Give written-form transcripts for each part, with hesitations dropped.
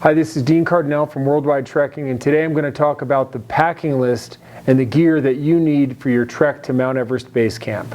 Hi, this is Dean Cardinale from Worldwide Trekking, and today I'm going to talk about the packing list and the gear that you need for your trek to Mount Everest Base Camp.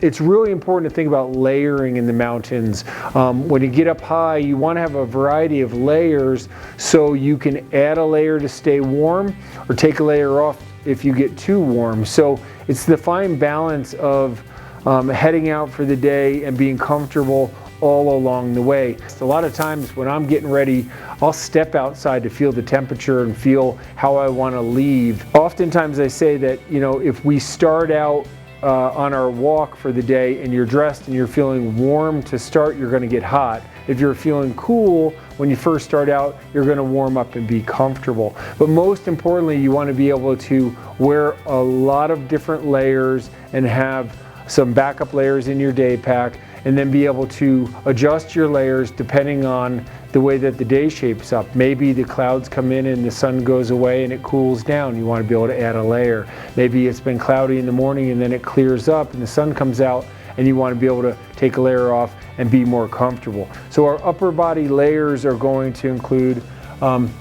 It's really important to think about layering in the mountains. When you get up high, you want to have a variety of layers so you can add a layer to stay warm or take a layer off if you get too warm. So it's the fine balance of heading out for the day and being comfortable all along the way. A lot of times when I'm getting ready, I'll step outside to feel the temperature and feel how I want to leave. Oftentimes I say that, if we start out on our walk for the day and you're dressed and you're feeling warm to start, you're going to get hot. If you're feeling cool when you first start out, you're going to warm up and be comfortable. But most importantly, you want to be able to wear a lot of different layers and have some backup layers in your day pack, and then be able to adjust your layers depending on the way that the day shapes up. Maybe the clouds come in and the sun goes away and it cools down. You want to be able to add a layer. Maybe it's been cloudy in the morning and then it clears up and the sun comes out, and you want to be able to take a layer off and be more comfortable. So our upper body layers are going to include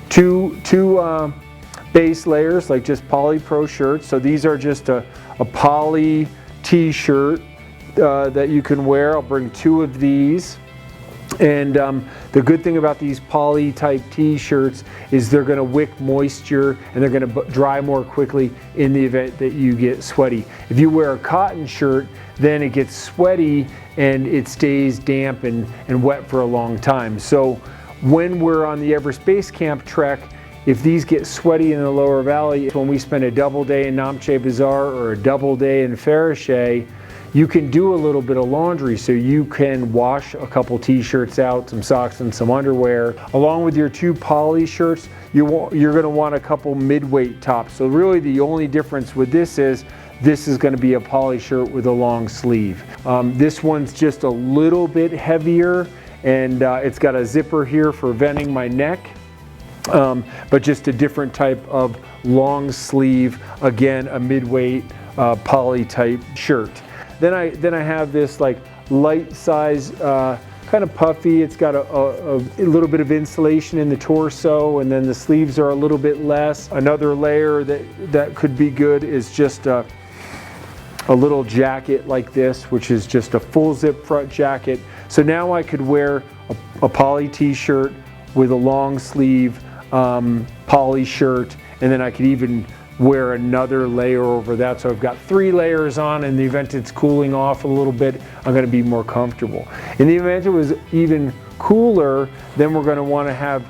two base layers, like just poly pro shirts. So these are just a poly t-shirt that you can wear. I'll bring two of these. And the good thing about these poly type t-shirts is they're going to wick moisture and they're going to dry more quickly in the event that you get sweaty. If you wear a cotton shirt, then it gets sweaty and it stays damp and wet for a long time. So when we're on the Everest Base Camp trek, if these get sweaty in the lower valley, when we spend a double day in Namche Bazaar or a double day in Farache, you can do a little bit of laundry. So you can wash a couple t-shirts out, some socks and some underwear. Along with your two poly shirts, you're going to want a couple mid-weight tops. So really the only difference with this is going to be a poly shirt with a long sleeve. This one's just a little bit heavier, and it's got a zipper here for venting my neck. But just a different type of long sleeve, again a mid-weight poly type shirt. Then I have this like light size, kind of puffy. It's got a little bit of insulation in the torso, and then the sleeves are a little bit less. Another layer that could be good is just a little jacket like this, which is just a full zip front jacket. So now I could wear a poly t-shirt with a long sleeve poly shirt, and then I could even wear another layer over that. So I've got 3 layers on. In the event it's cooling off a little bit, I'm going to be more comfortable. In the event it was even cooler, then we're going to want to have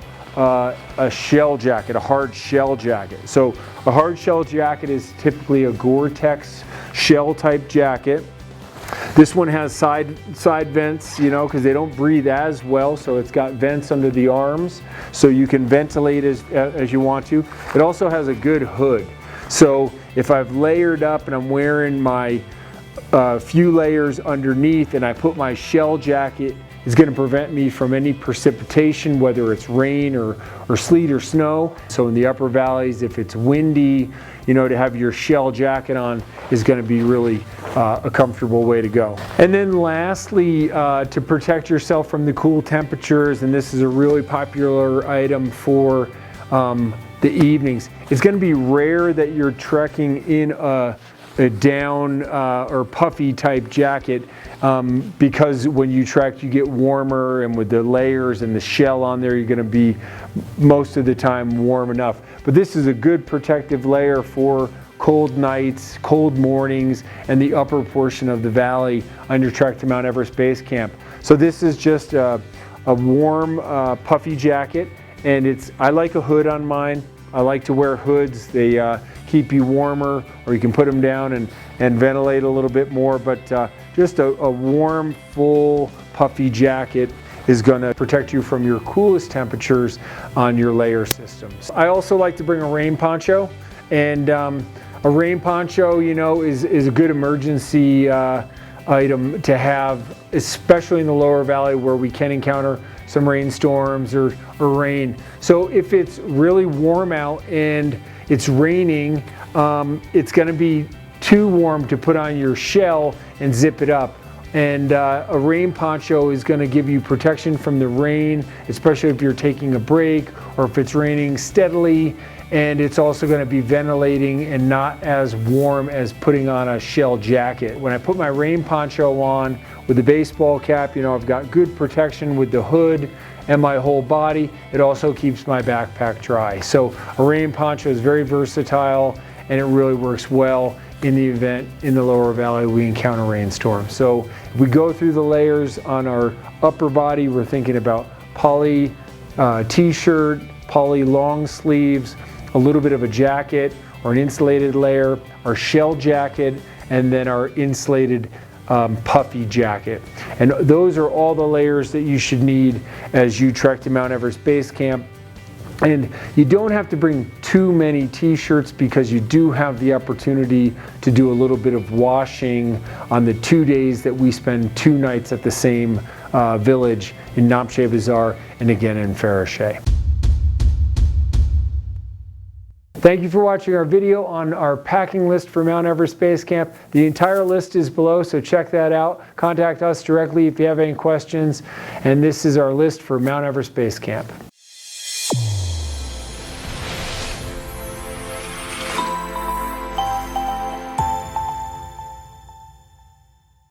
a shell jacket, a hard shell jacket. So a hard shell jacket is typically a Gore-Tex shell type jacket. This one has side vents, because they don't breathe as well, so it's got vents under the arms, so you can ventilate as you want to. It also has a good hood. So if I've layered up and I'm wearing my few layers underneath and I put my shell jacket, it's going to prevent me from any precipitation, whether it's rain or sleet or snow. So in the upper valleys, if it's windy, to have your shell jacket on is going to be really a comfortable way to go. And then lastly, to protect yourself from the cool temperatures, and this is a really popular item for the evenings, it's going to be rare that you're trekking in a down or puffy type jacket, because when you trek you get warmer, and with the layers and the shell on there, you're going to be most of the time warm enough. But this is a good protective layer for cold nights, cold mornings, and the upper portion of the valley on your trek to Mount Everest Base Camp. So this is just a warm puffy jacket, and I like a hood on mine. I like to wear hoods. They keep you warmer, or you can put them down and ventilate a little bit more, but just a warm, full, puffy jacket is going to protect you from your coolest temperatures on your layer systems. I also like to bring a rain poncho, and a rain poncho, is a good emergency item to have, especially in the lower valley where we can encounter some rainstorms or rain. So if it's really warm out and it's raining, it's going to be too warm to put on your shell and zip it up. And a rain poncho is going to give you protection from the rain, especially if you're taking a break or if it's raining steadily. And it's also going to be ventilating and not as warm as putting on a shell jacket. When I put my rain poncho on with the baseball cap, you know, I've got good protection with the hood and my whole body. It also keeps my backpack dry. So a rain poncho is very versatile, and it really works well in the event in the lower valley we encounter rainstorms. So if we go through the layers on our upper body, we're thinking about poly t-shirt, poly long sleeves, a little bit of a jacket or an insulated layer, our shell jacket, and then our insulated puffy jacket. And those are all the layers that you should need as you trek to Mount Everest Base Camp. And you don't have to bring too many t-shirts because you do have the opportunity to do a little bit of washing on the 2 days that we spend 2 nights at the same village in Namche Bazaar and again in Farache. Thank you for watching our video on our packing list for Mount Everest Base Camp. The entire list is below, so check that out. Contact us directly if you have any questions. And this is our list for Mount Everest Base Camp.